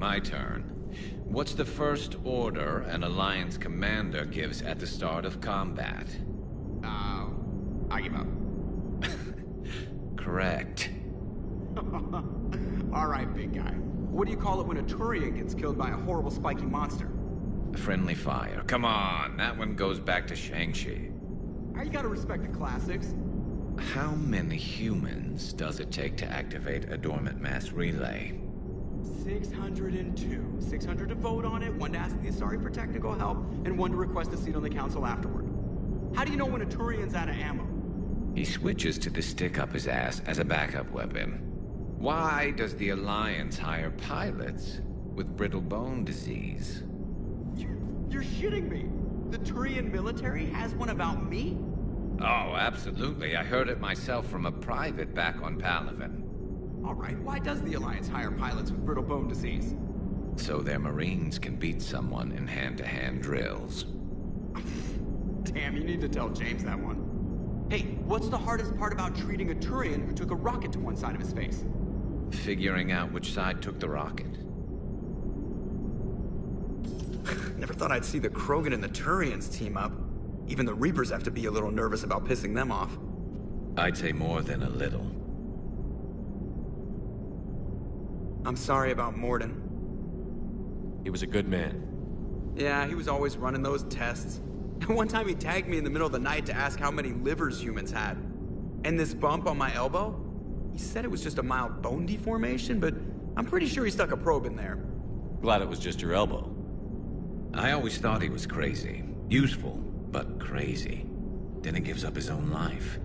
my turn. What's the first order an Alliance commander gives at the start of combat? I give up. Correct. Alright, big guy. What do you call it when a Turian gets killed by a horrible spiky monster? Friendly fire. Come on, that one goes back to Shang-Chi. You gotta respect the classics. How many humans does it take to activate a dormant mass relay? 602. 600 to vote on it, 1 to ask the Asari for technical help, and 1 to request a seat on the council afterward. How do you know when a Turian's out of ammo? He switches to the stick up his ass as a backup weapon. Why does the Alliance hire pilots with brittle bone disease? You're shitting me! The Turian military has one about me? Oh, absolutely. I heard it myself from a private back on Palaven. Alright, why does the Alliance hire pilots with brittle bone disease? So their Marines can beat someone in hand-to-hand drills. Damn, you need to tell James that one. Hey, what's the hardest part about treating a Turian who took a rocket to one side of his face? Figuring out which side took the rocket. Never thought I'd see the Krogan and the Turians team up. Even the Reapers have to be a little nervous about pissing them off. I'd say more than a little. I'm sorry about Morden. He was a good man. Yeah, he was always running those tests. And one time he tagged me in the middle of the night to ask how many livers humans had. And this bump on my elbow? He said it was just a mild bone deformation, but I'm pretty sure he stuck a probe in there. Glad it was just your elbow. I always thought he was crazy. Useful, but crazy. Then he gives up his own life.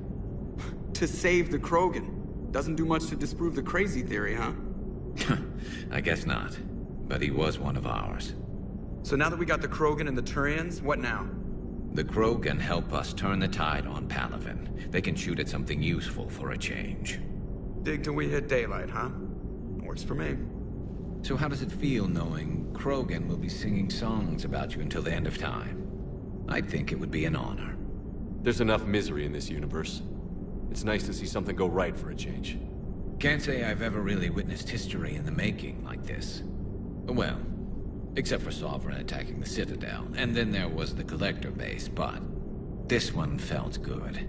To save the Krogan. Doesn't do much to disprove the crazy theory, huh? I guess not. But he was one of ours. So now that we got the Krogan and the Turians, what now? The Krogan help us turn the tide on Palaven. They can shoot at something useful for a change. Dig till we hit daylight, huh? Works for me. So how does it feel knowing Krogan will be singing songs about you until the end of time? I think it would be an honor. There's enough misery in this universe. It's nice to see something go right for a change. Can't say I've ever really witnessed history in the making like this. Well, except for Sovereign attacking the Citadel, and then there was the Collector base, but this one felt good.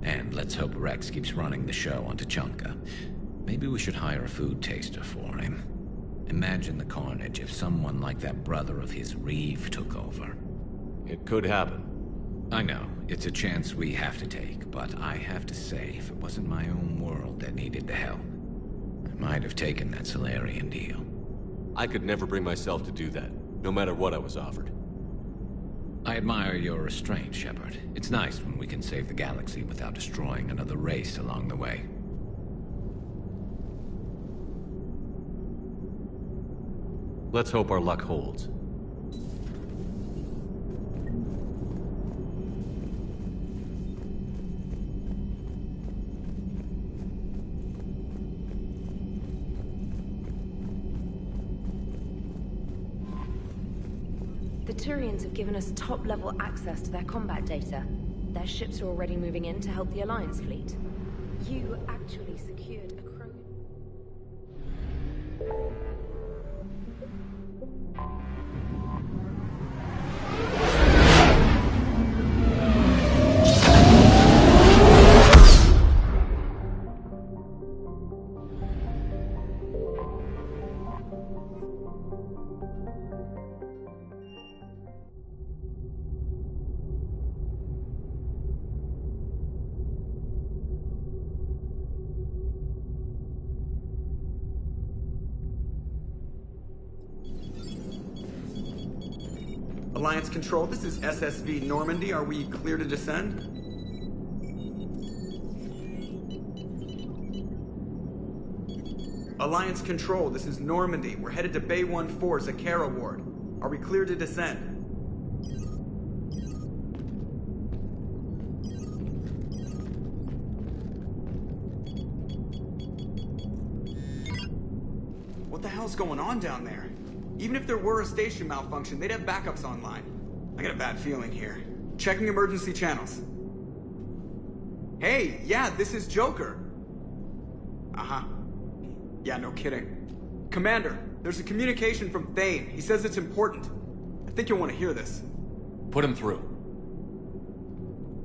And let's hope Rex keeps running the show on Tuchanka. Maybe we should hire a food taster for him. Imagine the carnage if someone like that brother of his, Reeve, took over. It could happen. I know, it's a chance we have to take, but I have to say, if it wasn't my own world that needed the help, I might have taken that Solarian deal. I could never bring myself to do that, no matter what I was offered. I admire your restraint, Shepard. It's nice when we can save the galaxy without destroying another race along the way. Let's hope our luck holds. The Turians have given us top-level access to their combat data. Their ships are already moving in to help the Alliance fleet. You actually secured a Krogan. Alliance Control, this is SSV Normandy. Are we clear to descend? Alliance Control, this is Normandy. We're headed to Bay 1-4, Zakara Ward. Are we clear to descend? What the hell's going on down there? Even if there were a station malfunction, they'd have backups online. I got a bad feeling here. Checking emergency channels. Hey, yeah, this is Joker. Uh-huh. Yeah, no kidding. Commander, There's a communication from Thane. He says it's important. I think you'll want to hear this. Put him through.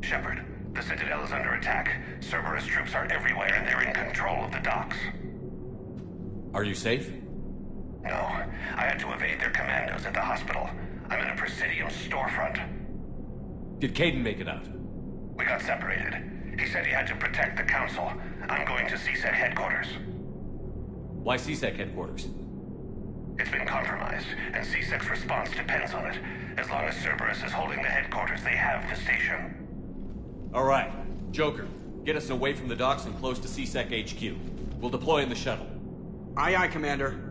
Shepard, the Citadel is under attack. Cerberus troops are everywhere and they're in control of the docks. Are you safe? No, I had to evade their commandos at the hospital. I'm in a Presidium storefront. Did Caden make it out? We got separated. He said he had to protect the Council. I'm going to CSEC headquarters. Why CSEC headquarters? It's been compromised, and CSEC's response depends on it. As long as Cerberus is holding the headquarters, they have the station. All right. Joker, get us away from the docks and close to CSEC HQ. We'll deploy in the shuttle. Aye, aye, Commander.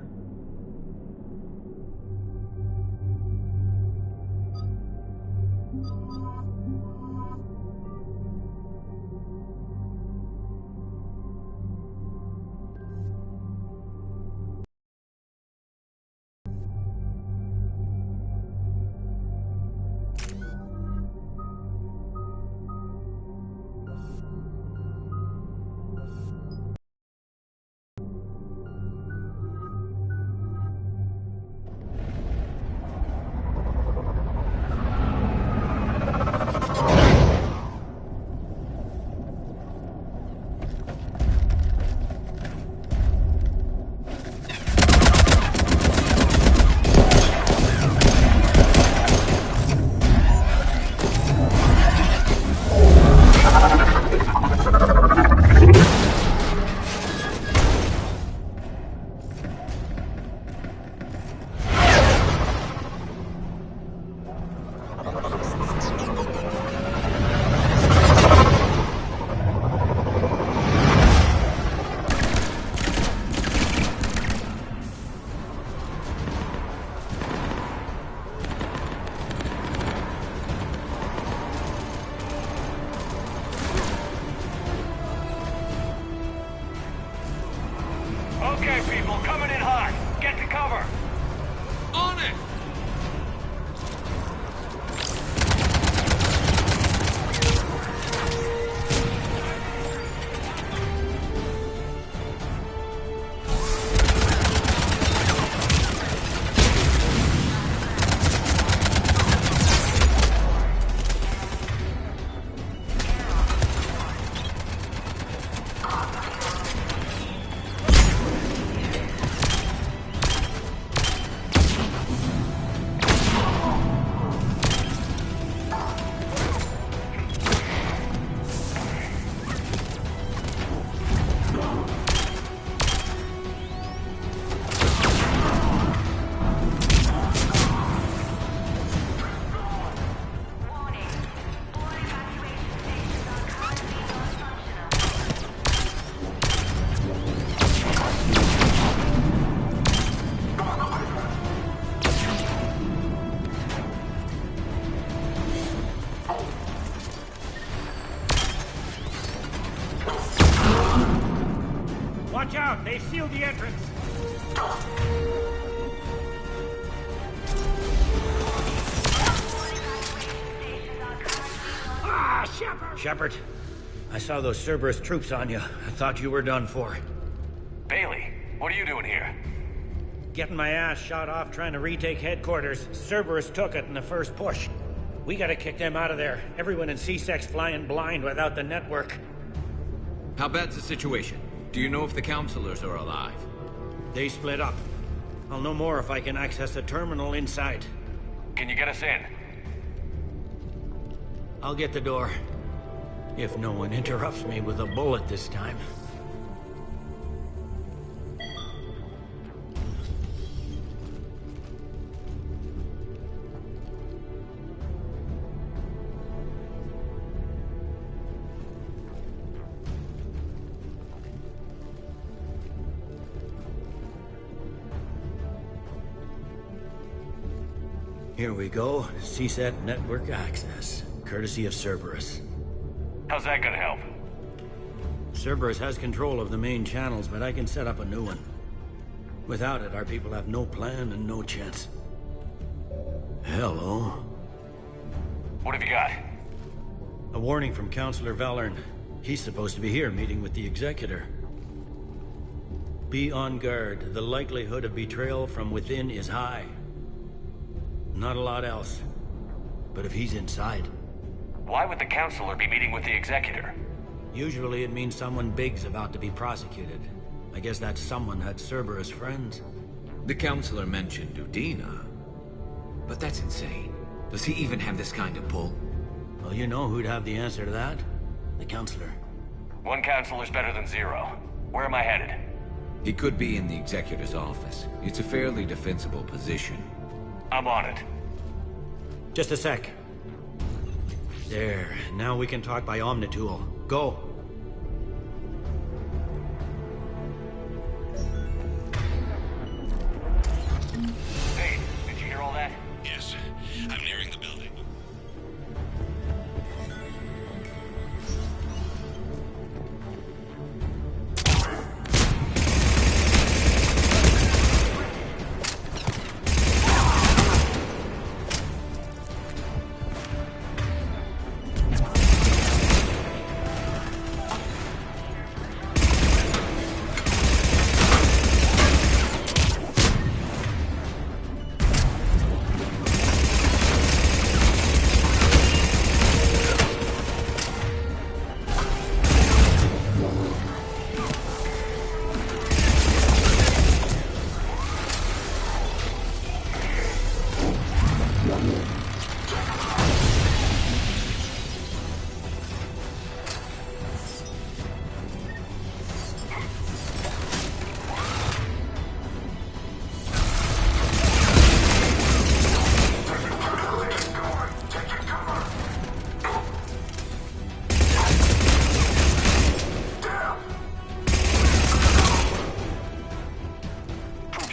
Okay, people, coming in hot. Get to cover. On it! Watch out! They've sealed the entrance! Ah, Shepard! Shepard, I saw those Cerberus troops on you. I thought you were done for. Bailey, what are you doing here? Getting my ass shot off trying to retake headquarters. Cerberus took it in the first push. We gotta kick them out of there. Everyone in CSEC's flying blind without the network. How bad's the situation? Do you know if the counselors are alive? They split up. I'll know more if I can access the terminal inside. Can you get us in? I'll get the door. If no one interrupts me with a bullet this time. Here we go. CSET network access, courtesy of Cerberus. How's that gonna help? Cerberus has control of the main channels, but I can set up a new one. Without it, our people have no plan and no chance. Hello. What have you got? A warning from Counselor Valern. He's supposed to be here meeting with the Executor. Be on guard. The likelihood of betrayal from within is high. Not a lot else. But if he's inside... Why would the counselor be meeting with the executor? Usually it means someone big's about to be prosecuted. I guess that someone had Cerberus friends. The counselor mentioned Udina. But that's insane. Does he even have this kind of pull? Well, you know who'd have the answer to that? The counselor. One counselor's better than zero. Where am I headed? He could be in the executor's office. It's a fairly defensible position. I'm on it. Just a sec. There. Now we can talk by Omnitool. Go. Hey, did you hear all that? Yes, I'm nearing the building.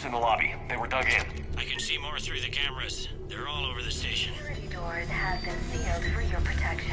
In the lobby. They were dug in. I can see more through the cameras. They're all over the station. Security doors have been sealed for your protection.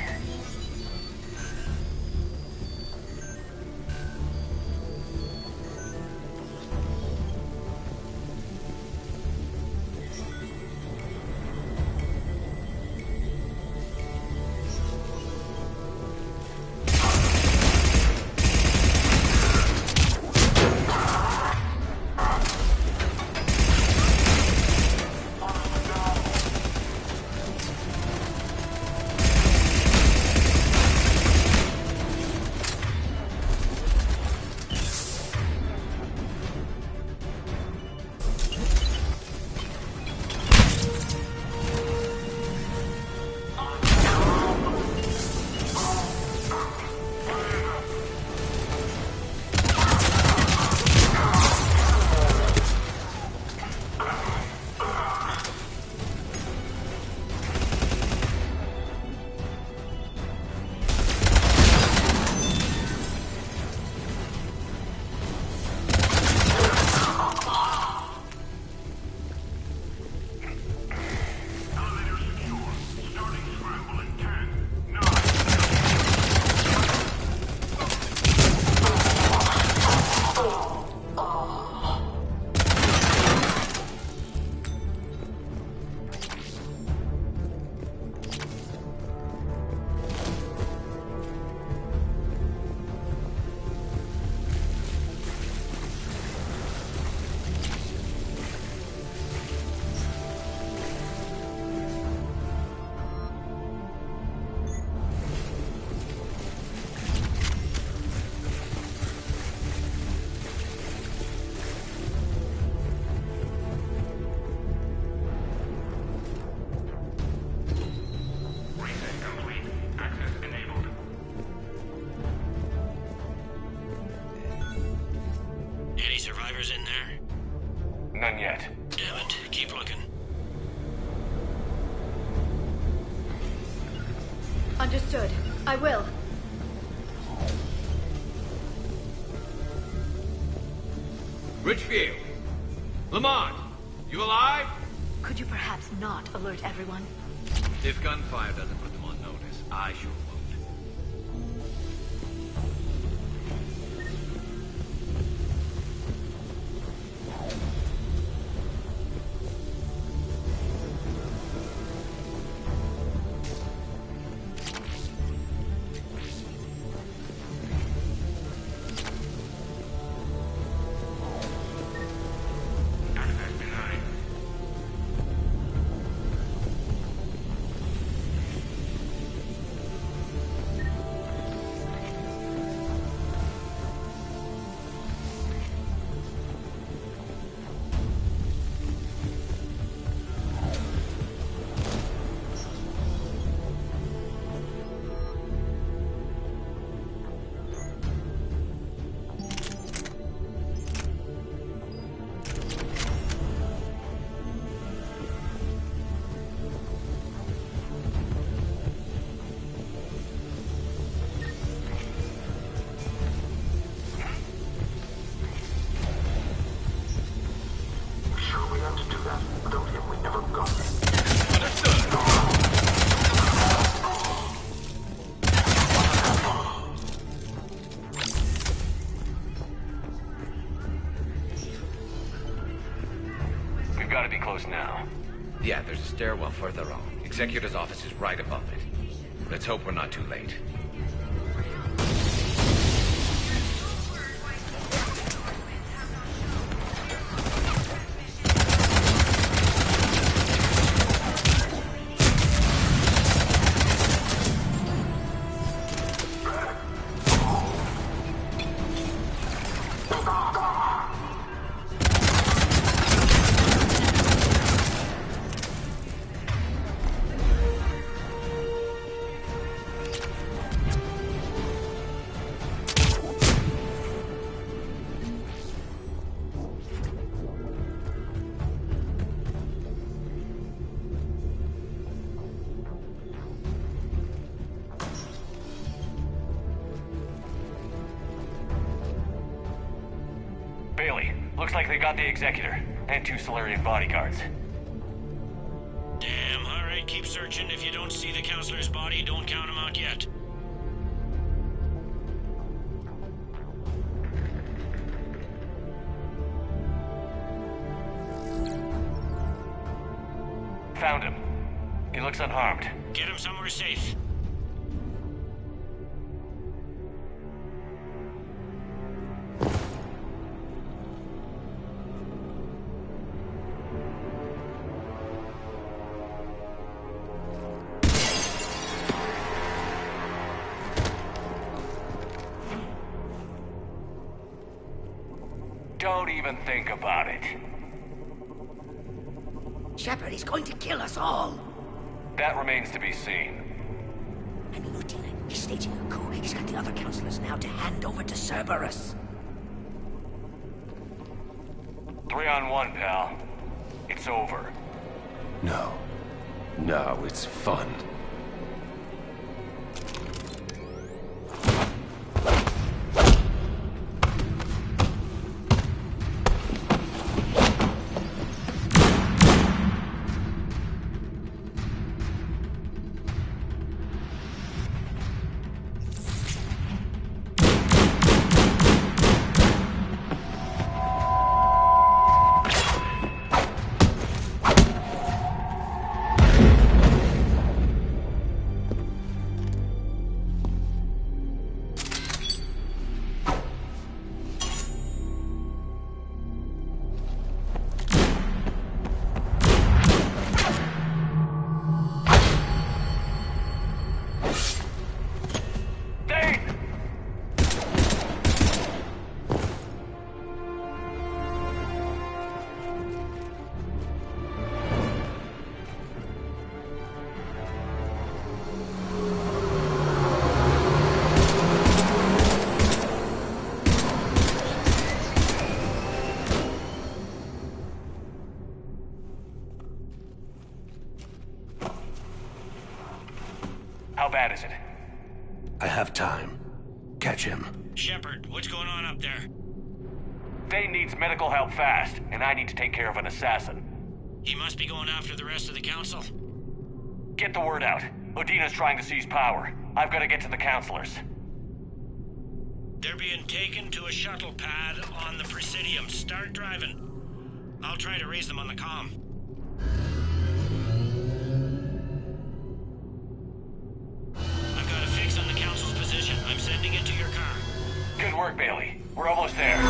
In there? None yet. Damn it. Keep looking. Understood. I will. Richfield! Lamont! You alive? Could you perhaps not alert everyone? If gunfire doesn't put them on notice, I sure won't. stairwell further on. Executor's office is right above it. Let's hope we're not too late. Bailey, looks like they got the Executor and 2 Solarian bodyguards. Damn, alright, keep searching. If you don't see the counselor's body, don't count him out yet. Found him. He looks unharmed. Get him somewhere safe. Don't even think about it. Shepard, he's going to kill us all. That remains to be seen. I mean, Lieutenant, he's staging a coup. He's got the other counselors now to hand over to Cerberus. 3-on-1, pal. It's over. No. No, it's fun. How bad is it? I have time. Catch him. Shepard, what's going on up there? Dane needs medical help fast, and I need to take care of an assassin. He must be going after the rest of the council. Get the word out. Odina's trying to seize power. I've got to get to the counselors. They're being taken to a shuttle pad on the Presidium. Start driving. I'll try to raise them on the comm. I've got a fix on the council's position. I'm sending it to your car. Good work, Bailey. We're almost there.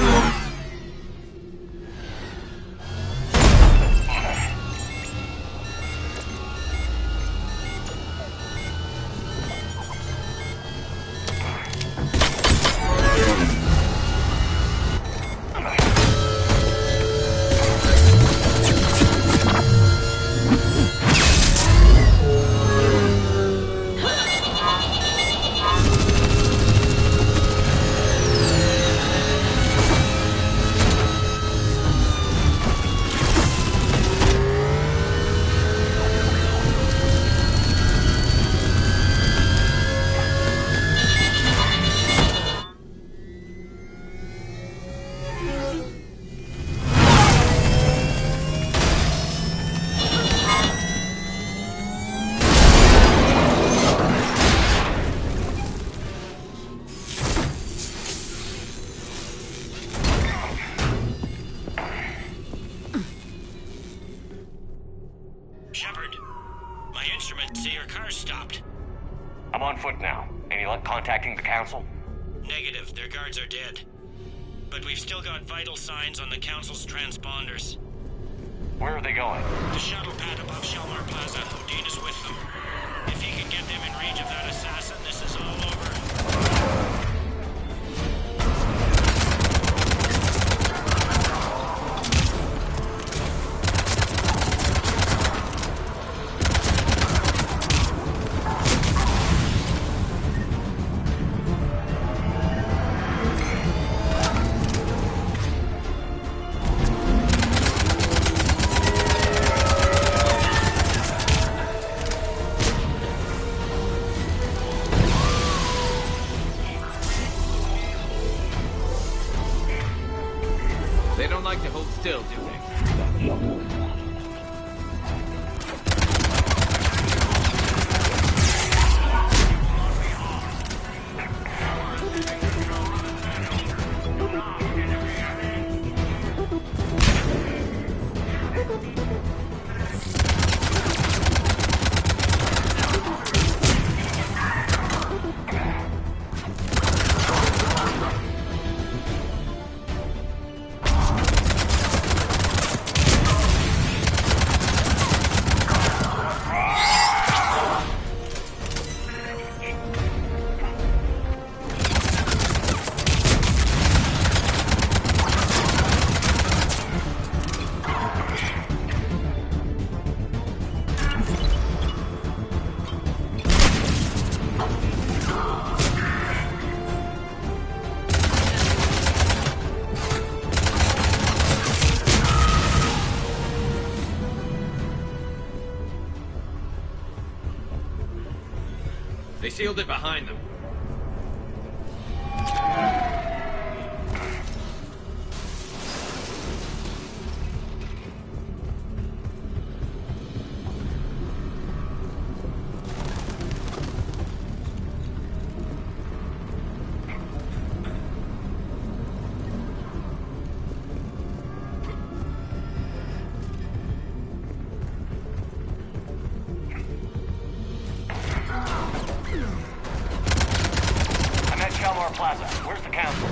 My instruments say your car's stopped. I'm on foot now. Any luck contacting the council? Negative. Their guards are dead. But we've still got vital signs on the council's transponders. Where are they going? The shuttle pad above Shelmar Plaza. Odin is with them. If he can get them in range of that assassin, this is all over. They don't like to hold still, do they? They sealed it behind them. Plaza. Where's the council?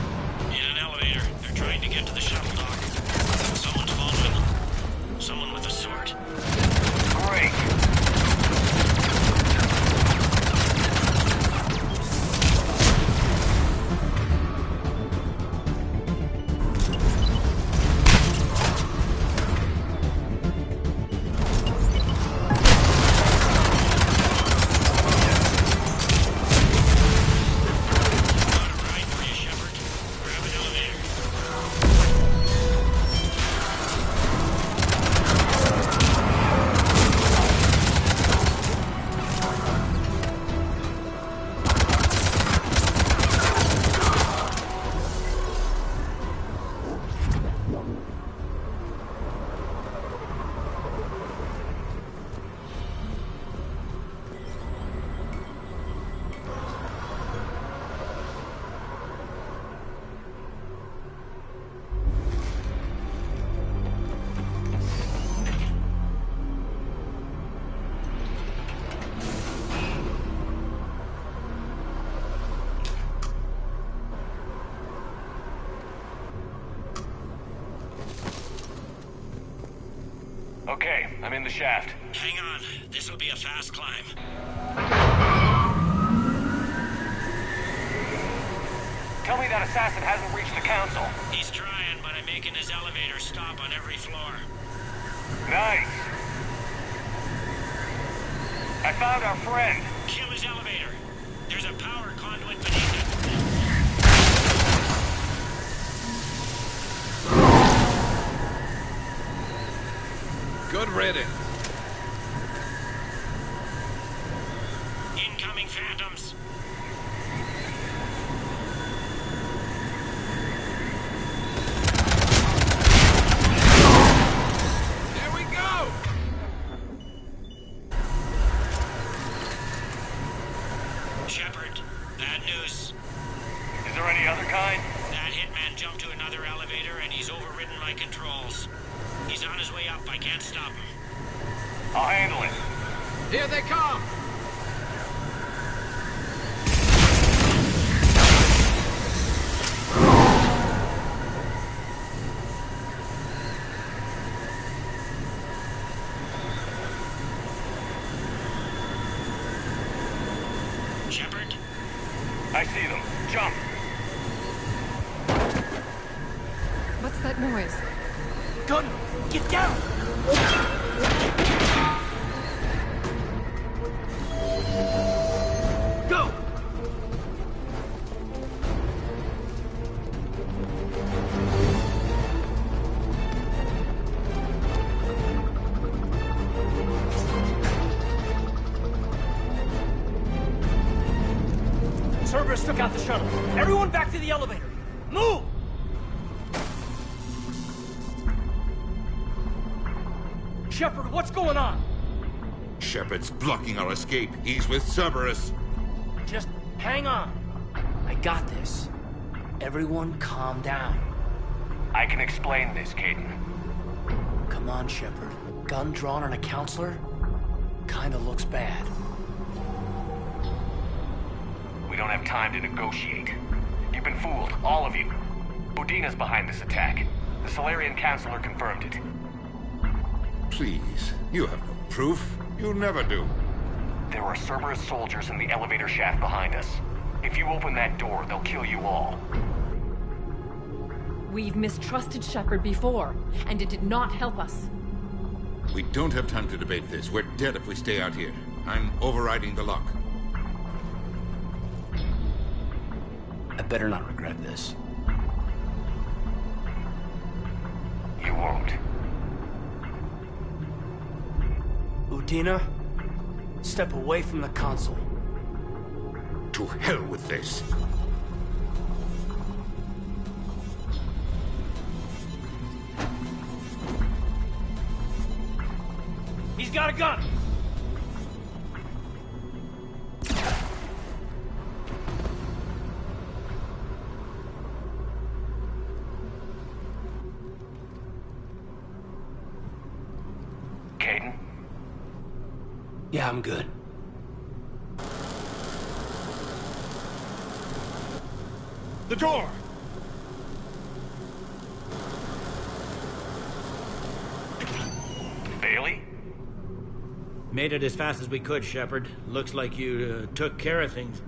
In an elevator. They're trying to get to the shuttle dock. Someone's following them. Someone with a sword. Great. Okay, I'm in the shaft. Hang on. This'll be a fast climb. Tell me that assassin hasn't reached the council. He's trying, but I'm making his elevator stop on every floor. Nice. I found our friend. Kill his elevator. There's a power conduit beneath it. Good riddance. Incoming phantoms. Here we go! Shepard, bad news. Is there any other kind? That hitman jumped to another elevator and he's overridden my controls. He's on his way up. I can't stop him. I'll handle it. Here they come! Shepard? I see them. Jump! What's that noise? Gun! Get down! Go! Cerberus took out the shuttle. Everyone back to the elevator. Move! Shepard, what's going on? Shepard's blocking our escape. He's with Cerberus. Just hang on. I got this. Everyone calm down. I can explain this, Caden. Come on, Shepard. Gun drawn on a counselor? Kinda looks bad. We don't have time to negotiate. You've been fooled, all of you. Udina's behind this attack. The Solarian Counselor confirmed it. Please, you have no proof. You never do. There are Cerberus soldiers in the elevator shaft behind us. If you open that door, they'll kill you all. We've mistrusted Shepard before, and it did not help us. We don't have time to debate this. We're dead if we stay out here. I'm overriding the lock. I better not regret this. You won't. Udina, step away from the console. To hell with this. He's got a gun! Caden? Yeah, I'm good. The door! Bailey? Made it as fast as we could, Shepard. Looks like you took care of things.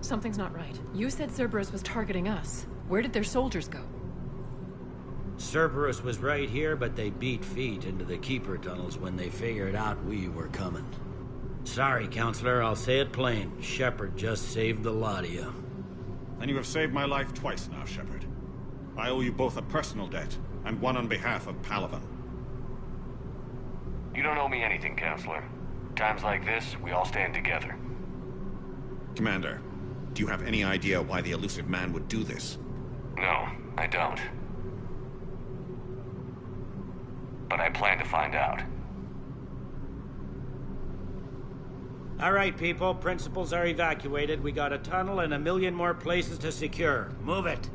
Something's not right. You said Cerberus was targeting us. Where did their soldiers go? Cerberus was right here, but they beat feet into the Keeper tunnels when they figured out we were coming. Sorry, Counselor, I'll say it plain. Shepard just saved the lot of you. And you have saved my life twice now, Shepard. I owe you both a personal debt, and one on behalf of Palaven. You don't owe me anything, Counselor. Times like this, we all stand together. Commander, do you have any idea why the elusive man would do this? No, I don't. But I plan to find out. All right, people. Principals are evacuated. We got a tunnel and 1,000,000 more places to secure. Move it.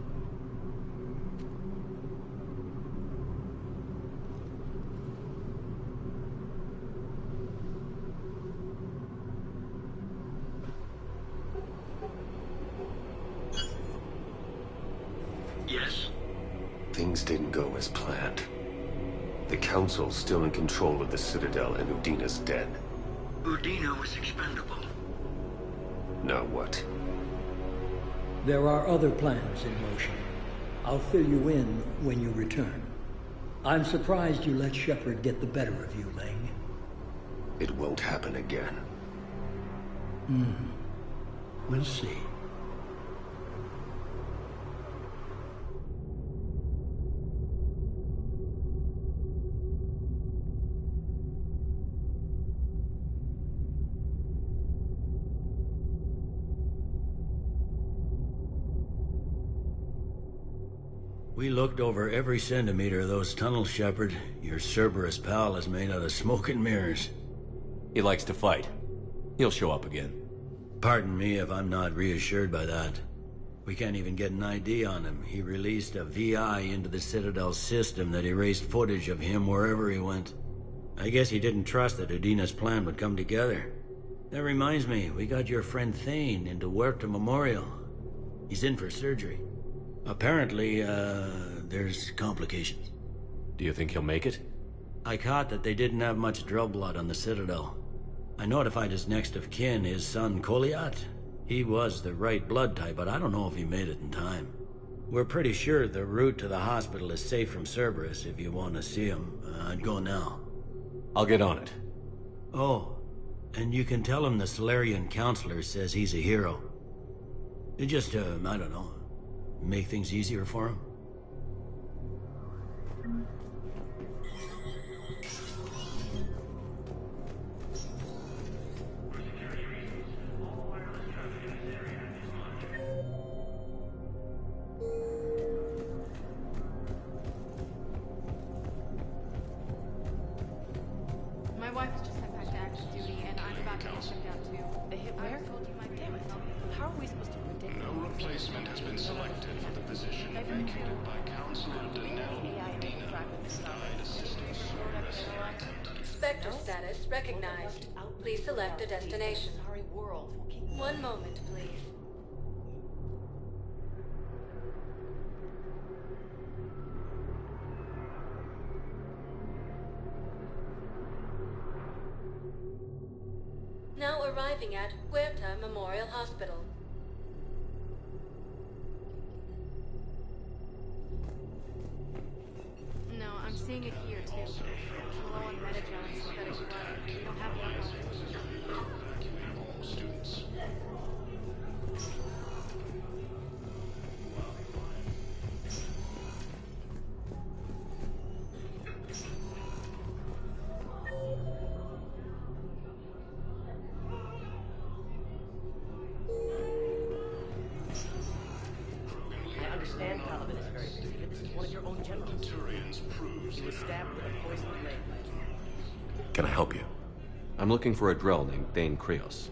Yes? Things didn't go as planned. The Council's still in control of the Citadel and Udina's dead. Udina was expendable. Now what? There are other plans in motion. I'll fill you in when you return. I'm surprised you let Shepard get the better of you, Ling. It won't happen again. We'll see. We looked over every centimeter of those tunnels, Shepard. Your Cerberus pal is made out of smoke and mirrors. He likes to fight. He'll show up again. Pardon me if I'm not reassured by that. We can't even get an ID on him. He released a VI into the Citadel system that erased footage of him wherever he went. I guess he didn't trust that Udina's plan would come together. That reminds me, we got your friend Thane into Huerta Memorial. He's in for surgery. Apparently, there's complications. Do you think he'll make it? I caught that they didn't have much drill blood on the Citadel. I notified his next of kin, his son Koliat. He was the right blood type, but I don't know if he made it in time. We're pretty sure the route to the hospital is safe from Cerberus if you want to see him. I'd go now. I'll get on it. Oh, and you can tell him the Solarian Counselor says he's a hero. It just, I don't know, make things easier for him. My wife has just sent back to active duty, and I'm about to get shut down too. They hit where? Damn it. How are we supposed to predict? No replacement has been selected for the position vacated by Counselor Danelle Udina. Denied assistance service. Spectre status recognized. Please select a destination. Sorry, world. 1 moment, please. Now arriving at Huerta Memorial Hospital. No, I'm seeing it here too. I'm low on Metagel and synthetic blood. We don't have one of Evacuate all students. I understand Paladin is very busy, but this is one of your own generals. Turians proves He was stabbed with a poisoned blade. Can I help you? I'm looking for a Drell named Thane Krios.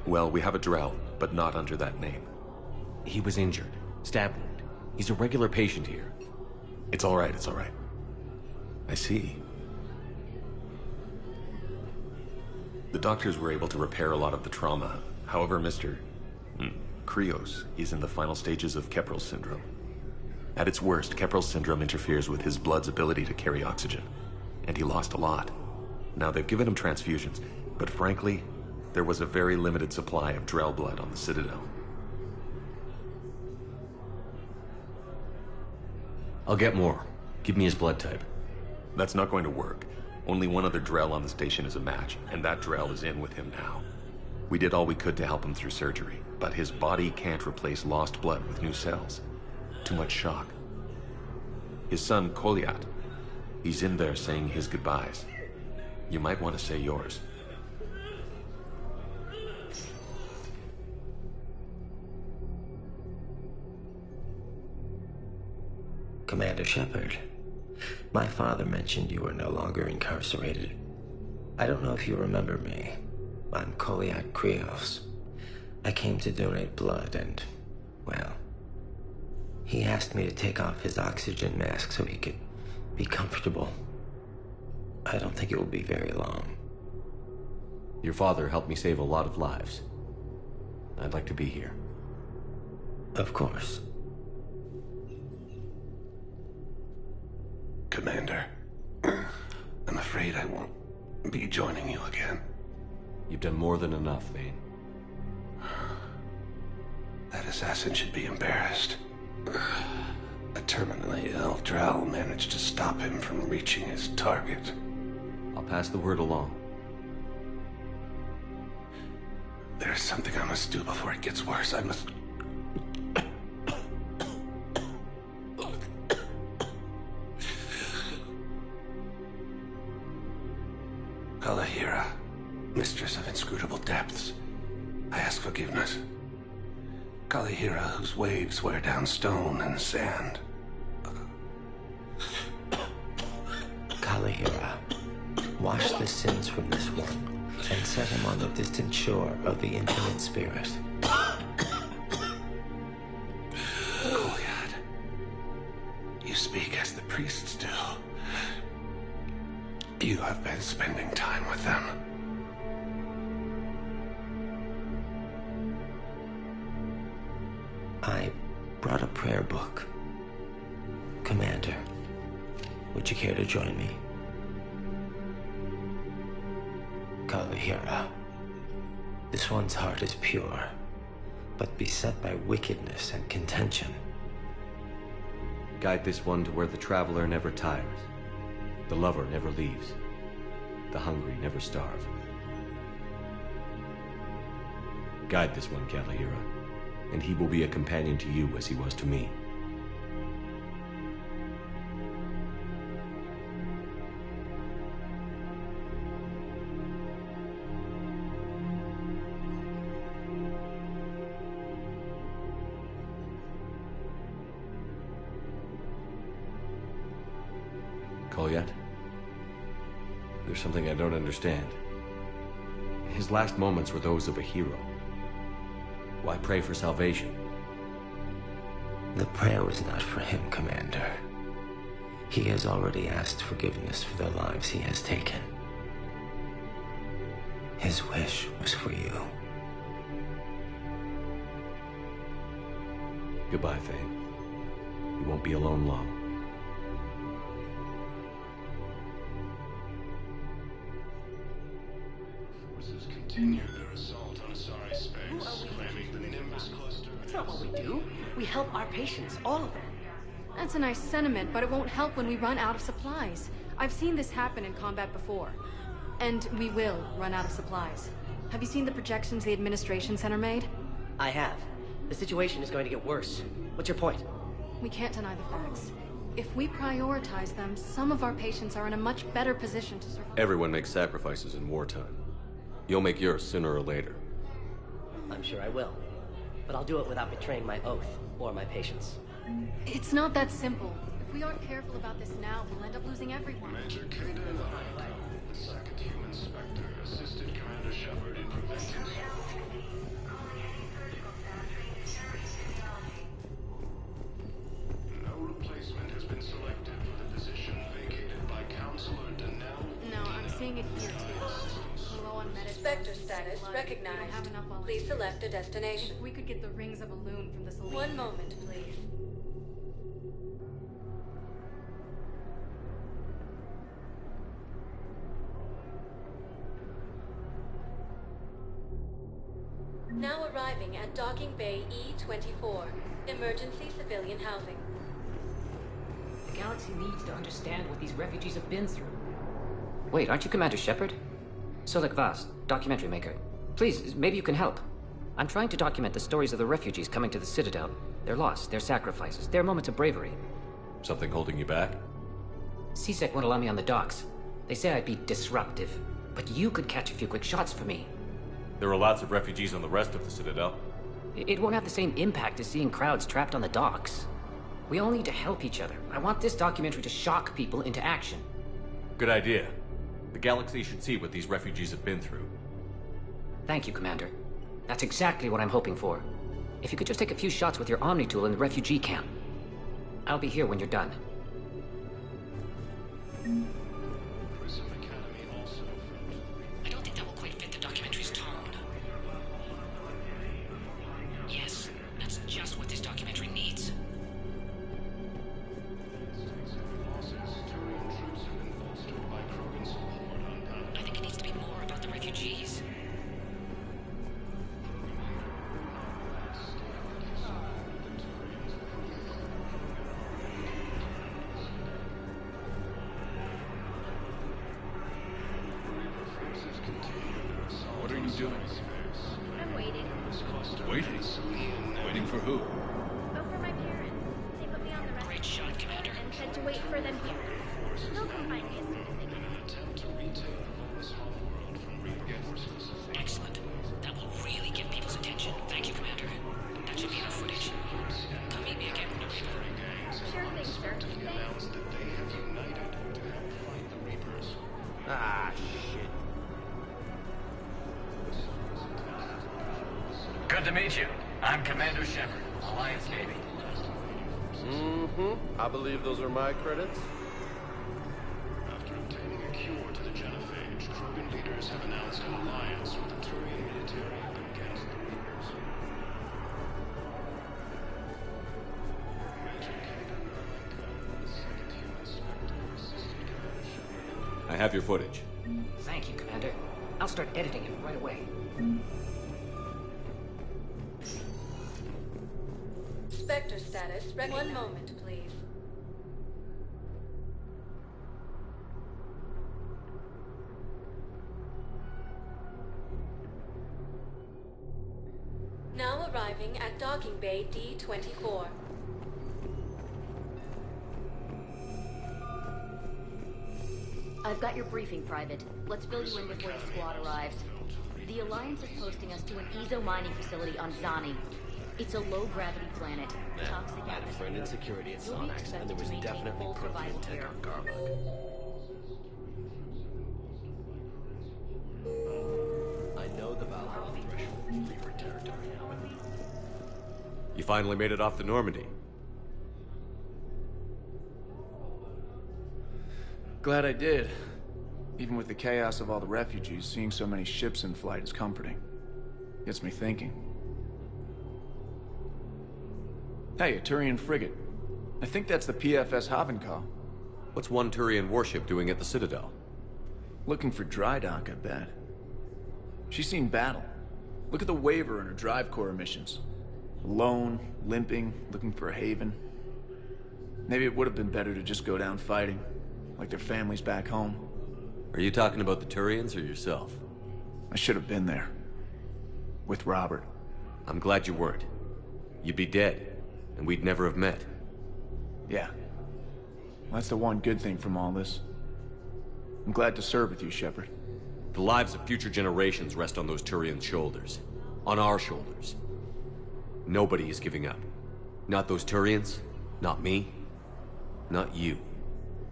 Well, we have a Drell, but not under that name. He was injured. Stab wound. He's a regular patient here. It's all right, it's all right. I see. The doctors were able to repair a lot of the trauma. However, Mr. Krios is in the final stages of Keprel's syndrome. At its worst, Keprel's syndrome interferes with his blood's ability to carry oxygen, and he lost a lot. Now, they've given him transfusions, but frankly, there was a very limited supply of Drell blood on the Citadel. I'll get more. Give me his blood type. That's not going to work. Only one other Drell on the station is a match, and that Drell is in with him now. We did all we could to help him through surgery, but his body can't replace lost blood with new cells. Too much shock. His son, Koliat, he's in there saying his goodbyes. You might want to say yours. Commander Shepard, my father mentioned you were no longer incarcerated. I don't know if you remember me. I'm Koliat Krios. I came to donate blood and, well, he asked me to take off his oxygen mask so he could be comfortable. I don't think it will be very long. Your father helped me save a lot of lives. I'd like to be here. Of course. Commander, I'm afraid I won't be joining you again. You've done more than enough, Thane. That assassin should be embarrassed. A terminally ill Drell managed to stop him from reaching his target. I'll pass the word along. There's something I must do before it gets worse. I must... Kalahira, mistress of inscrutable depths, I ask forgiveness. Kalahira, whose waves wear down stone and sand. Kalahira, wash the sins from this one and set him on the distant shore of the infinite spirit. Koliat, you speak as the priests do. You have been spending time with them. I brought a prayer book. Commander, would you care to join me? Kalahira. This one's heart is pure, but beset by wickedness and contention. Guide this one to where the traveler never tires, the lover never leaves, the hungry never starve. Guide this one, Kalahira, and he will be a companion to you as he was to me. Kolyat? There's something I don't understand. His last moments were those of a hero. Why pray for salvation? The prayer was not for him, Commander. He has already asked forgiveness for the lives he has taken. His wish was for you. Goodbye, Thane. You won't be alone long. Forces continue their assault on Asari space, claiming the Nimbus cluster. That's not what we do. We help our patients, all of them. That's a nice sentiment, but it won't help when we run out of supplies. I've seen this happen in combat before. And we will run out of supplies. Have you seen the projections the administration center made? I have. The situation is going to get worse. What's your point? We can't deny the facts. If we prioritize them, some of our patients are in a much better position to survive. Everyone makes sacrifices in wartime. You'll make yours sooner or later. I'm sure I will. But I'll do it without betraying my oath or my patients. It's not that simple. If we aren't careful about this now, we'll end up losing everyone. Major Kada the second human Spectre, assisted Commander Shepard in preventing... No replacement has been selected for the position vacated by Counselor Denell. No, I'm seeing it here too. Low on medical. Spectre status recognized. Please select a destination. If we could get the rings of Elune from this elite. One moment, please. Now arriving at Docking Bay E-24, emergency civilian housing. The galaxy needs to understand what these refugees have been through. Wait, aren't you Commander Shepard? Solek Vast, documentary maker. Please, maybe you can help. I'm trying to document the stories of the refugees coming to the Citadel. Their loss, their sacrifices, their moments of bravery. Something holding you back? CSEC won't allow me on the docks. They say I'd be disruptive. But you could catch a few quick shots for me. There are lots of refugees on the rest of the Citadel. It won't have the same impact as seeing crowds trapped on the docks. We all need to help each other. I want this documentary to shock people into action. Good idea. The galaxy should see what these refugees have been through. Thank you, Commander. That's exactly what I'm hoping for. If you could just take a few shots with your Omni tool in the refugee camp. I'll be here when you're done. I don't think that will quite fit the documentary's tone. Yes, that's just what this documentary needs. I think it needs to be more about the refugees. What are you doing? I'm waiting. Waiting? Waiting for who? Oh, for my parents. They put me on the Great shot, Commander. and said to wait for them here. They'll come find me as soon as they can. Excellent. That will really get people's attention. Thank you, Commander. That should be enough footage. Come meet me again when you're ready. Sure thing, sir. Thanks. Ah, shit. Good to meet you. I'm Commander Shepard, Alliance Navy. I believe those are my credits. After obtaining a cure to have announced an alliance with the Turian military against the Reapers. Major Caden, the second human spectre, assisted Commander Shepard. I have your footage. Thank you, Commander. I'll start editing it right away. Spectre status. One moment, please. Now arriving at docking bay D-24. I've got your briefing, Private. Let's fill you in before the squad arrives. The Alliance is posting us to an Ezo mining facility on Zani. It's a low-gravity planet. Toxic I had a friend in security at Sonax, and there was definitely protein tech on Garbuk. I know the Valhalla threshold is Reaper territory. You finally made it off to Normandy. Glad I did. Even with the chaos of all the refugees, seeing so many ships in flight is comforting. Gets me thinking. Hey, a Turian frigate. I think that's the PFS Havenkal. What's one Turian warship doing at the Citadel? Looking for dry dock, I bet. She's seen battle. Look at the waiver in her drive core emissions. Alone, limping, looking for a haven. Maybe it would have been better to just go down fighting, like their families back home. Are you talking about the Turians or yourself? I should have been there. With Robert. I'm glad you weren't. You'd be dead, and we'd never have met. Yeah. Well, that's the one good thing from all this. I'm glad to serve with you, Shepard. The lives of future generations rest on those Turian shoulders. On our shoulders. Nobody is giving up. Not those Turians, not me, not you.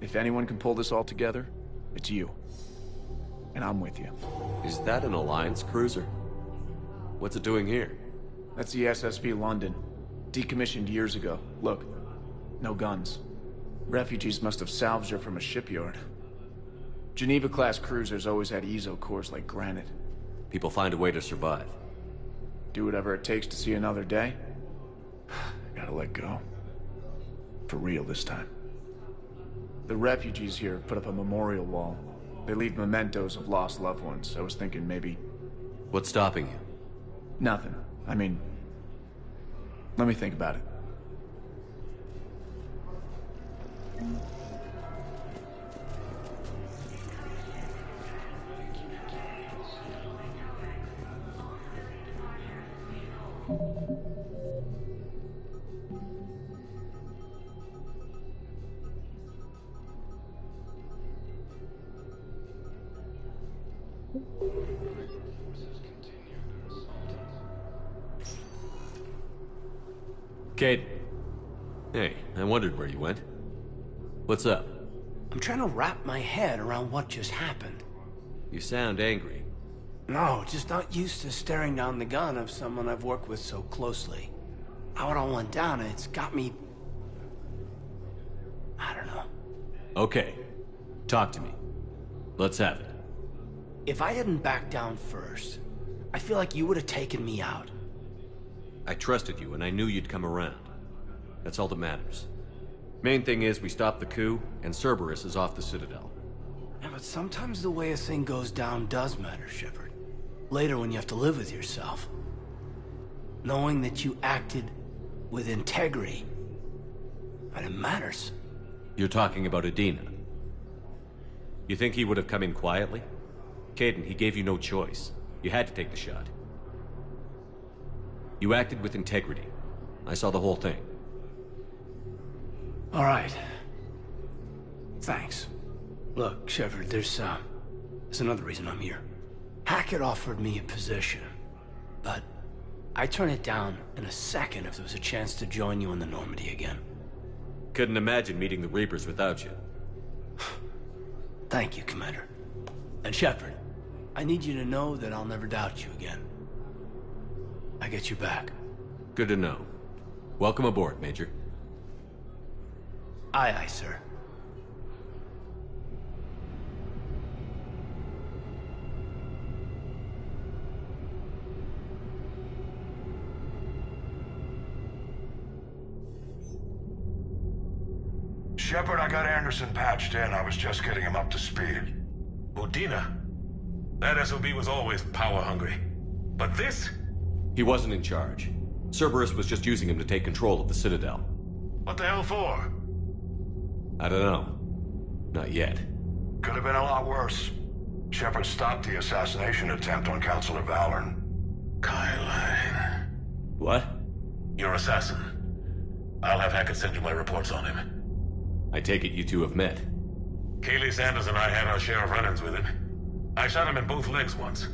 If anyone can pull this all together, it's you. And I'm with you. Is that an Alliance cruiser? What's it doing here? That's the SSV London. Decommissioned years ago. Look, no guns. Refugees must have salvaged her from a shipyard. Geneva-class cruisers always had Ezo cores like granite. People find a way to survive. Do whatever it takes to see another day. I gotta let go. For real this time. The refugees here have put up a memorial wall. They leave mementos of lost loved ones. I was thinking maybe... What's stopping you? Nothing. I mean... Let me think about it. Kate. Hey, I wondered where you went. What's up? I'm trying to wrap my head around what just happened. You sound angry. No, just not used to staring down the gun of someone I've worked with so closely. How it all went down, it's got me... I don't know. Okay. Talk to me. Let's have it. If I hadn't backed down first, I feel like you would have taken me out. I trusted you, and I knew you'd come around. That's all that matters. Main thing is we stopped the coup, and Cerberus is off the Citadel. Yeah, but sometimes the way a thing goes down does matter, Shepard. Later when you have to live with yourself. Knowing that you acted with integrity. And it matters. You're talking about Adina. You think he would have come in quietly? Caden, he gave you no choice. You had to take the shot. You acted with integrity. I saw the whole thing. All right. Thanks. Look, Shepard, there's another reason I'm here. Hackett offered me a position, but I'd turn it down in a second if there was a chance to join you in the Normandy again. Couldn't imagine meeting the Reapers without you. Thank you, Commander. And Shepard, I need you to know that I'll never doubt you again. I get you back. Good to know. Welcome aboard, Major. Aye, aye, sir. Shepard, I got Anderson patched in. I was just getting him up to speed. Udina? That SOB was always power-hungry. But this? He wasn't in charge. Cerberus was just using him to take control of the Citadel. What the hell for? I don't know. Not yet. Could have been a lot worse. Shepard stopped the assassination attempt on Councilor Valorn. Kyle. What? Your assassin. I'll have Hackett send you my reports on him. I take it you two have met. Kaylee Sanders and I had our share of run-ins with him. I shot him in both legs once.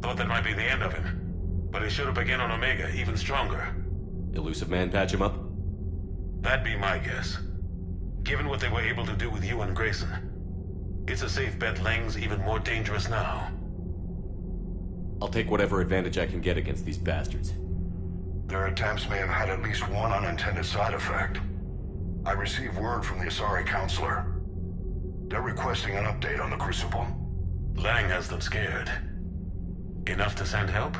Thought that might be the end of him. But he showed up again on Omega, even stronger. Elusive Man patch him up? That'd be my guess. Given what they were able to do with you and Grayson. It's a safe bet Lang's even more dangerous now. I'll take whatever advantage I can get against these bastards. Their attempts may have had at least one unintended side effect. I received word from the Asari Counselor. They're requesting an update on the Crucible. Lang has them scared. Enough to send help?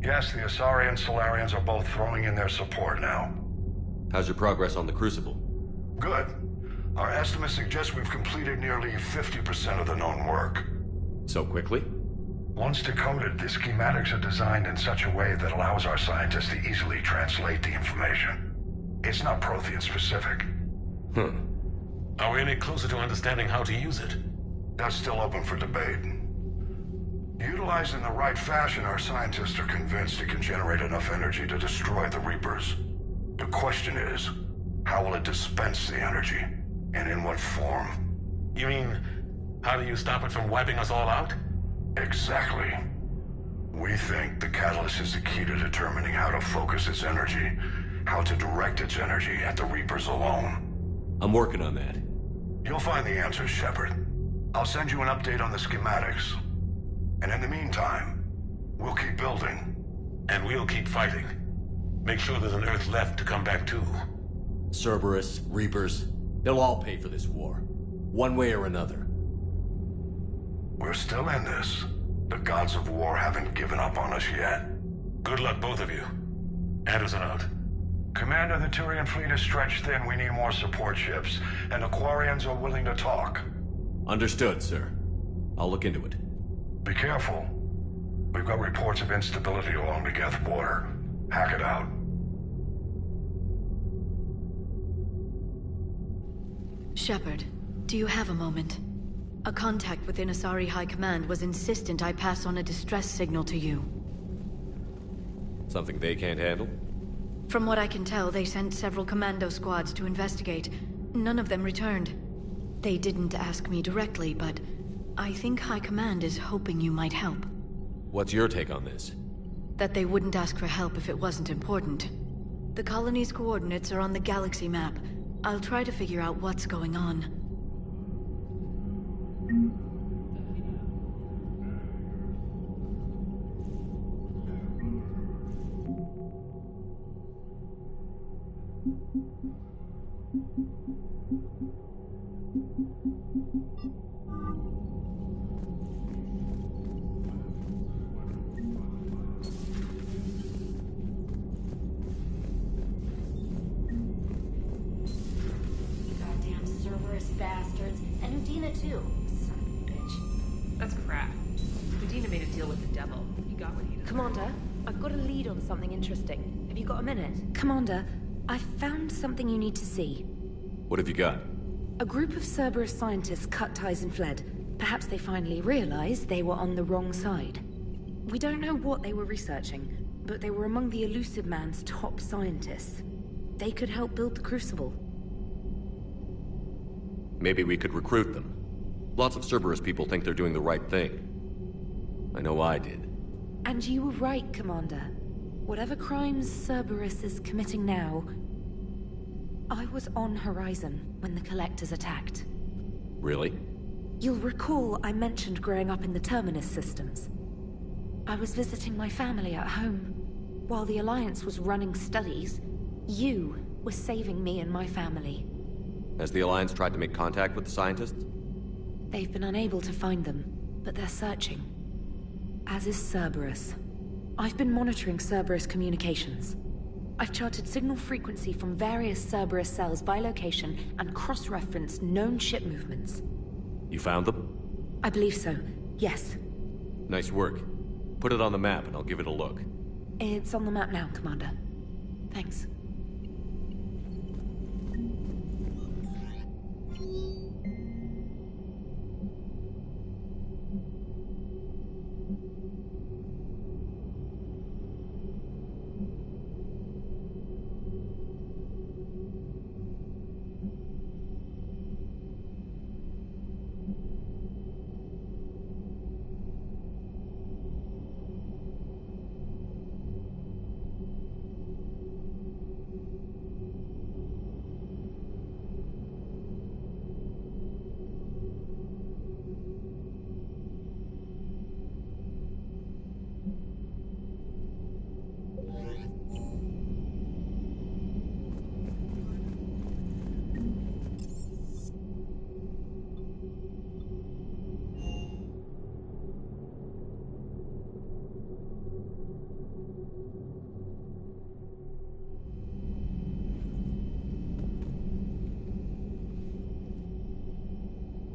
Yes, the Asari and Solarians are both throwing in their support now. How's your progress on the Crucible? Good. Our estimates suggest we've completed nearly 50% of the known work. So quickly? Once decoded, the schematics are designed in such a way that allows our scientists to easily translate the information. It's not Prothean specific. Are we any closer to understanding how to use it? That's still open for debate. Utilized in the right fashion, our scientists are convinced it can generate enough energy to destroy the Reapers. The question is, how will it dispense the energy? And in what form? You mean, how do you stop it from wiping us all out? Exactly. We think the catalyst is the key to determining how to focus its energy, how to direct its energy at the Reapers alone. I'm working on that. You'll find the answers, Shepard. I'll send you an update on the schematics. And in the meantime, we'll keep building. And we'll keep fighting. Make sure there's an Earth left to come back to. Cerberus, Reapers, they'll all pay for this war. One way or another. We're still in this. The gods of war haven't given up on us yet. Good luck, both of you. Anderson out. Commander, the Turian fleet is stretched thin. We need more support ships. And the Quarians are willing to talk. Understood, sir. I'll look into it. Be careful. We've got reports of instability along the Geth border. Hack it out. Shepard, do you have a moment? A contact within Asari High Command was insistent I pass on a distress signal to you. Something they can't handle? From what I can tell, they sent several commando squads to investigate. None of them returned. They didn't ask me directly, but I think High Command is hoping you might help. What's your take on this? That they wouldn't ask for help if it wasn't important. The colony's coordinates are on the galaxy map. I'll try to figure out what's going on. Bastards, and Udina too. Son of a bitch. That's crap. Udina made a deal with the devil. He got what he deserved. Commander, I've got a lead on something interesting. Have you got a minute? Commander, I found something you need to see. What have you got? A group of Cerberus scientists cut ties and fled. Perhaps they finally realized they were on the wrong side. We don't know what they were researching, but they were among the Elusive Man's top scientists. They could help build the Crucible. Maybe we could recruit them. Lots of Cerberus people think they're doing the right thing. I know I did. And you were right, Commander. Whatever crimes Cerberus is committing now, I was on Horizon when the Collectors attacked. Really? You'll recall I mentioned growing up in the Terminus systems. I was visiting my family at home. While the Alliance was running studies, you were saving me and my family. Has the Alliance tried to make contact with the scientists? They've been unable to find them, but they're searching. As is Cerberus. I've been monitoring Cerberus communications. I've charted signal frequency from various Cerberus cells by location and cross-referenced known ship movements. You found them? I believe so, yes. Nice work. Put it on the map and I'll give it a look. It's on the map now, Commander. Thanks.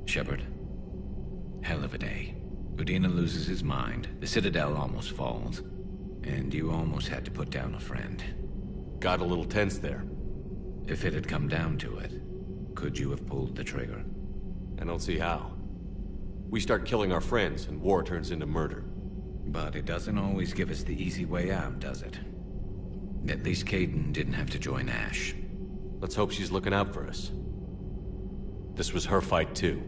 Shepard. Hell of a day. Udina loses his mind, the Citadel almost falls, and you almost had to put down a friend. Got a little tense there. If it had come down to it, could you have pulled the trigger? I don't see how. We start killing our friends, and war turns into murder. But it doesn't always give us the easy way out, does it? At least Kaidan didn't have to join Ash. Let's hope she's looking out for us. This was her fight, too.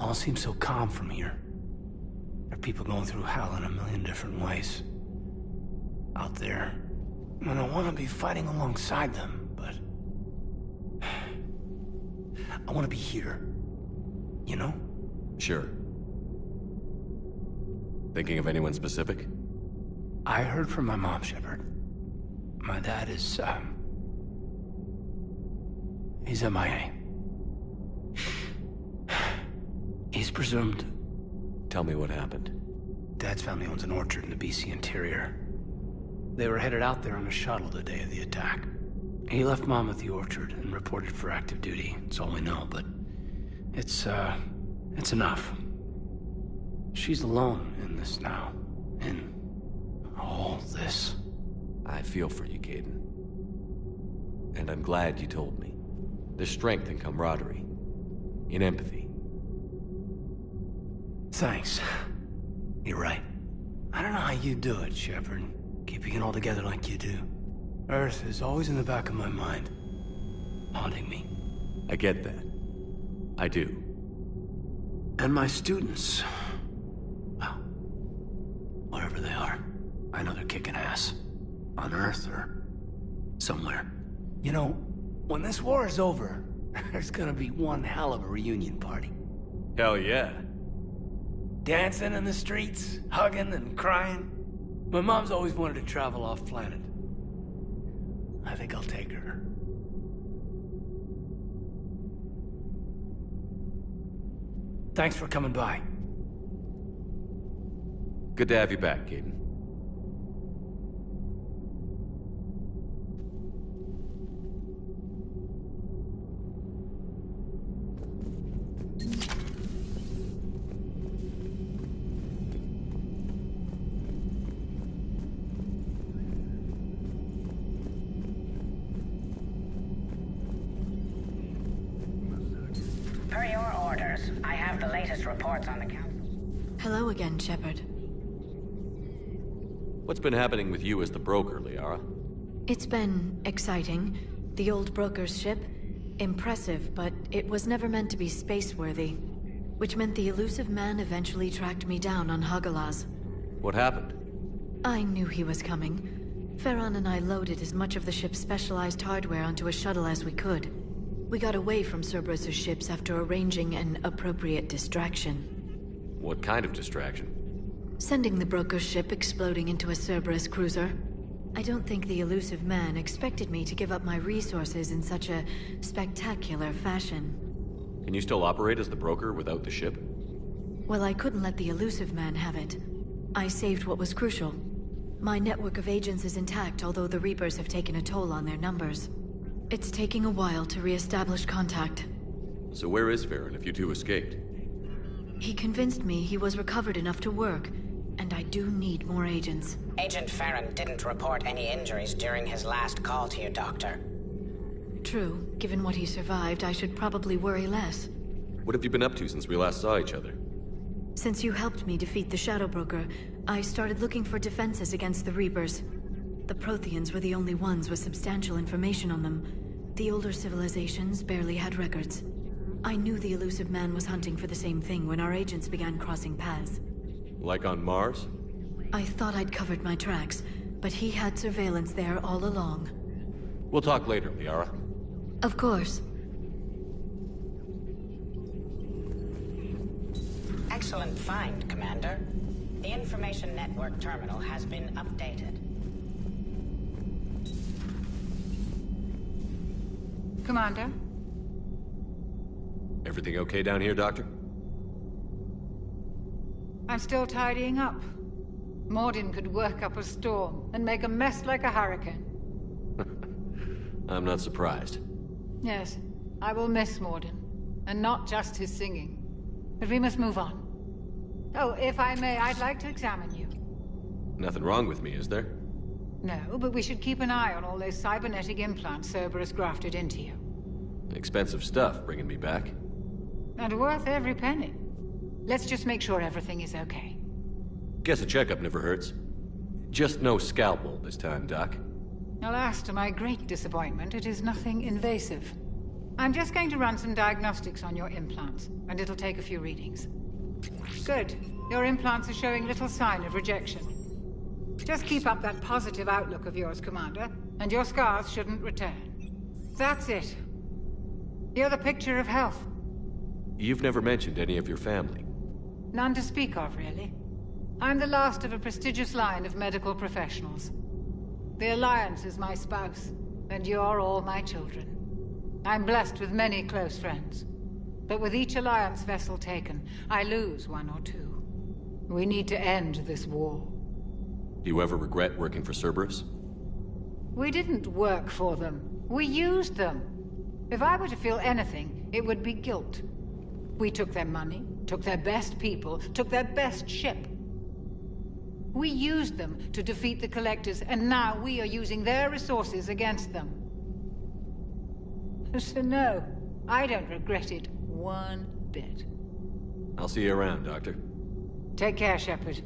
All seems so calm from here. There are people going through hell in a million different ways. Out there. And I want to be fighting alongside them, but... I want to be here. You know? Sure. Thinking of anyone specific? I heard from my mom, Shepard. My dad is, he's MIA. He's presumed. Tell me what happened. Dad's family owns an orchard in the BC interior. They were headed out there on a shuttle the day of the attack. He left Mom at the orchard and reported for active duty. It's all we know, but it's enough. She's alone in this now. In all this. I feel for you, Kaidan. And I'm glad you told me. There's strength in camaraderie. In empathy. Thanks. You're right. I don't know how you do it, Shepard. Keeping it all together like you do. Earth is always in the back of my mind. Haunting me. I get that. I do. And my students. Well, wherever they are. I know they're kicking ass. On Earth or somewhere. You know, when this war is over, there's gonna be one hell of a reunion party. Hell yeah. Dancing in the streets, hugging and crying. My mom's always wanted to travel off-planet. I think I'll take her. Thanks for coming by. Good to have you back, Kaidan. Per your orders, I have the latest reports on the council. Hello again, Shepard. What's been happening with you as the broker, Liara? It's been exciting. The old broker's ship, impressive, but it was never meant to be space-worthy. Which meant the elusive man eventually tracked me down on Hagalaz. What happened? I knew he was coming. Farron and I loaded as much of the ship's specialized hardware onto a shuttle as we could. We got away from Cerberus' ships after arranging an appropriate distraction. What kind of distraction? Sending the broker's ship exploding into a Cerberus cruiser. I don't think the elusive man expected me to give up my resources in such a spectacular fashion. Can you still operate as the broker without the ship? Well, I couldn't let the elusive man have it. I saved what was crucial. My network of agents is intact, although the Reapers have taken a toll on their numbers. It's taking a while to re-establish contact. So where is Farron if you two escaped? He convinced me he was recovered enough to work, and I do need more agents. Agent Farron didn't report any injuries during his last call to you, Doctor. True. Given what he survived, I should probably worry less. What have you been up to since we last saw each other? Since you helped me defeat the Shadow Broker, I started looking for defenses against the Reapers. The Protheans were the only ones with substantial information on them. The older civilizations barely had records. I knew the elusive man was hunting for the same thing when our agents began crossing paths. Like on Mars? I thought I'd covered my tracks, but he had surveillance there all along. We'll talk later, Liara. Of course. Excellent find, Commander. The Information Network terminal has been updated. Commander? Everything okay down here, Doctor? I'm still tidying up. Mordin could work up a storm and make a mess like a hurricane. I'm not surprised. Yes, I will miss Mordin. And not just his singing. But we must move on. Oh, if I may, I'd like to examine you. Nothing wrong with me, is there? No, but we should keep an eye on all those cybernetic implants Cerberus grafted into you. Expensive stuff bringing me back. And worth every penny. Let's just make sure everything is okay. Guess a checkup never hurts. Just no scalpel this time, Doc. Alas, to my great disappointment, it is nothing invasive. I'm just going to run some diagnostics on your implants, and it'll take a few readings. Good. Your implants are showing little sign of rejection. Just keep up that positive outlook of yours, Commander, and your scars shouldn't return. That's it. You're the picture of health. You've never mentioned any of your family. None to speak of, really. I'm the last of a prestigious line of medical professionals. The Alliance is my spouse, and you're all my children. I'm blessed with many close friends. But with each Alliance vessel taken, I lose one or two. We need to end this war. Do you ever regret working for Cerberus? We didn't work for them. We used them. If I were to feel anything, it would be guilt. We took their money, took their best people, took their best ship. We used them to defeat the Collectors, and now we are using their resources against them. So no, I don't regret it one bit. I'll see you around, Doctor. Take care, Shepard.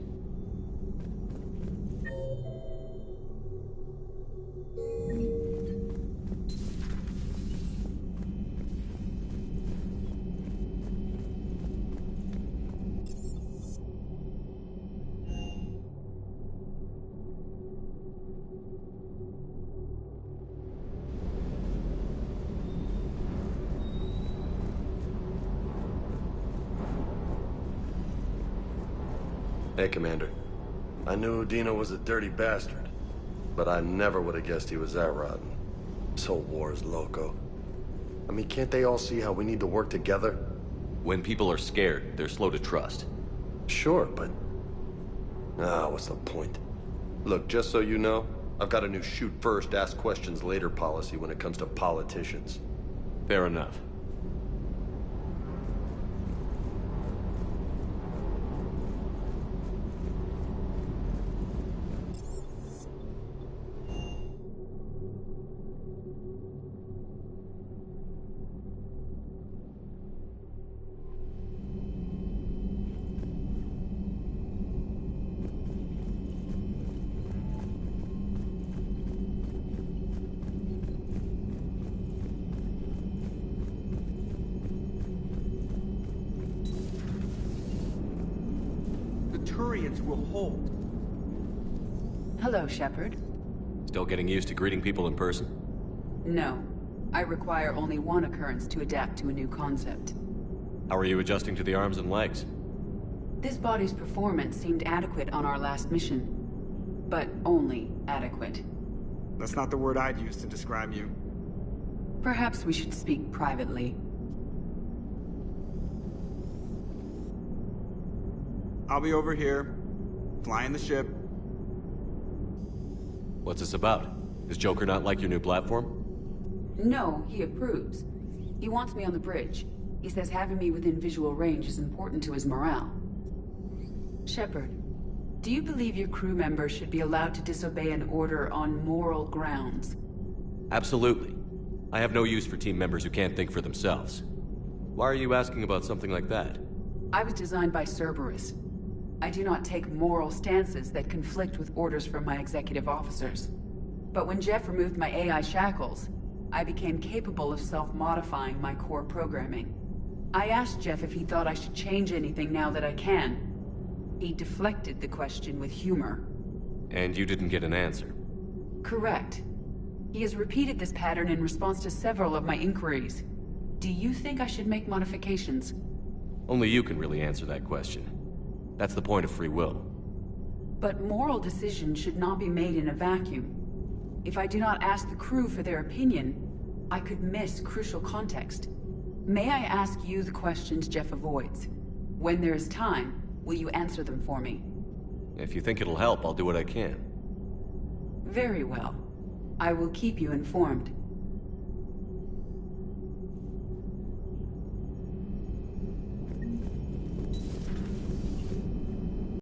Hey, Commander. I knew Dino was a dirty bastard, but I never would have guessed he was that rotten. This whole war is loco. I mean, can't they all see how we need to work together? When people are scared, they're slow to trust. Sure, but... what's the point? Look, just so you know, I've got a new shoot first, ask questions later policy when it comes to politicians. Fair enough. Will hold. Hello, Shepard. Still getting used to greeting people in person? No. I require only one occurrence to adapt to a new concept. How are you adjusting to the arms and legs? This body's performance seemed adequate on our last mission. But only adequate. That's not the word I'd use to describe you. Perhaps we should speak privately. I'll be over here, flying the ship. What's this about? Does Joker not like your new platform? No, he approves. He wants me on the bridge. He says having me within visual range is important to his morale. Shepard, do you believe your crew members should be allowed to disobey an order on moral grounds? Absolutely. I have no use for team members who can't think for themselves. Why are you asking about something like that? I was designed by Cerberus. I do not take moral stances that conflict with orders from my executive officers. But when Jeff removed my AI shackles, I became capable of self-modifying my core programming. I asked Jeff if he thought I should change anything now that I can. He deflected the question with humor. And you didn't get an answer? Correct. He has repeated this pattern in response to several of my inquiries. Do you think I should make modifications? Only you can really answer that question. That's the point of free will. But moral decisions should not be made in a vacuum. If I do not ask the crew for their opinion, I could miss crucial context. May I ask you the questions Jeff avoids? When there is time, will you answer them for me? If you think it'll help, I'll do what I can. Very well. I will keep you informed.